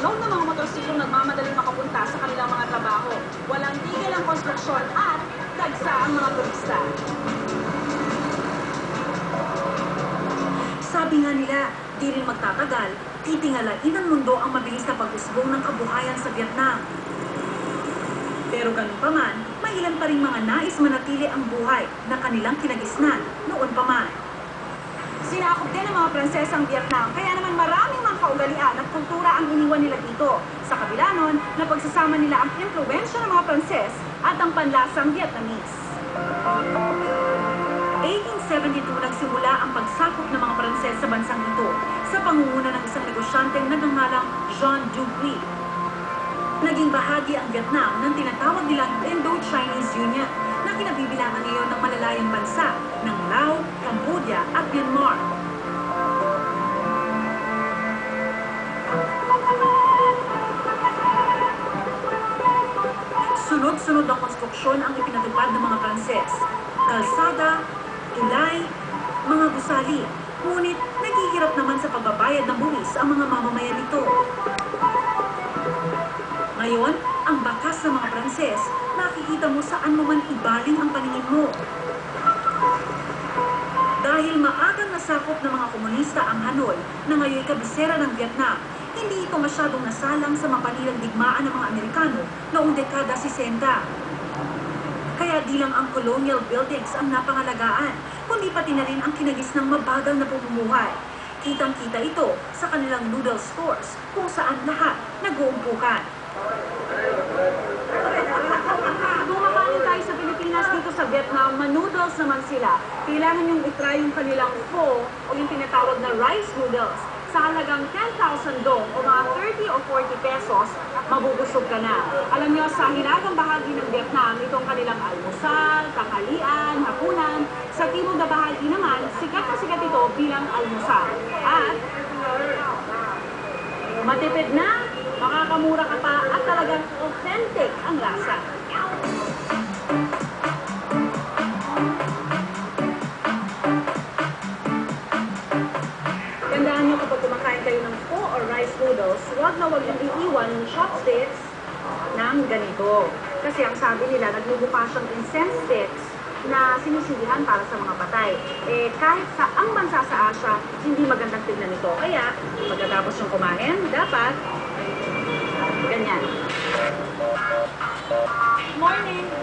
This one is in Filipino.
load ng mga motorsiklong nagmamadaling makapunta sa kanilang mga trabaho. Walang tigil ang konstruksyon at dagsa ang mga turista. Sabi nga nila, di rin magtatagal, titingalain ng mundo ang mabilis na pag-usbong ng kabuhayan sa Vietnam. Pero ganun pa man, may ilan pa rin mga nais manatili ang buhay na kanilang kinagisnan noon pa man. Sinakop din ng mga Pranses ang Vietnam, kaya naman maraming mga kaugalian at kultura ang iniwan nila dito. Sa kabila nun, napagsasama nila ang impluwensya ng mga Pranses at ang panlasang Vietnamese. 1872 nagsimula ang pagsakop ng mga Pranses sa bansang ito sa pangunguna ng isang negosyanteng nagngangalang Jean Dupuy. Naging bahagi ang Vietnam ng tinatawag nilang Indo-Chinese Union na kinabibilangan ngayon ng malalayang bansa ng Laos, Cambodia at Myanmar. Sunod-sunod ang konstruksyon ang ipinatupad ng mga Pranses. Kalsada, tulay, mga gusali. Ngunit naghihirap naman sa pagbabayad ng buwis ang mga mamamayan nito. Ngayon, ang bakas ng mga Pranses, makikita mo saan mo man ibaling ang paningin mo. Dahil maagang nasakop ng mga komunista ang Hanoi na ngayon kabisera ng Vietnam, hindi ito masyadong nasalang sa mapanilang digmaan ng mga Amerikano noong dekada 60. Kaya di lang ang colonial buildings ang napangalagaan, kundi pati na rin ang kinagisnang mabagal na pamumuhay. Kitang-kita ito sa kanilang noodle stores kung saan lahat nag-uumpukan. Kung makain tayo sa Pilipinas, dito sa Vietnam, manoodles naman sila. Kailangan yung itry yung kanilang pho o yung tinatawag na rice noodles. Sa halagang 10,000 dong o mga 30 o 40 pesos, mabubusog ka na. Alam niyo, sa hilagang bahagi ng Vietnam, itong kanilang almusal, tanghalian, hapunan. Sa timog na bahagi naman, sikat na sikat ito bilang almusal. At matipid na, makakamura ka pa at talagang authentic ang lasa. Tandaan nyo kapag kumakain kayo ng pho or rice noodles, huwag na huwag yung iiwan yung chopsticks ng ganito. Kasi ang sabi nila, nagbubuka siyang incense sticks na sinisilihan para sa mga patay. Kahit sa ang bansa sa Asia, hindi magandang tignan ito. Kaya, pagkatapos yung kumain, dapat ganyan. Morning!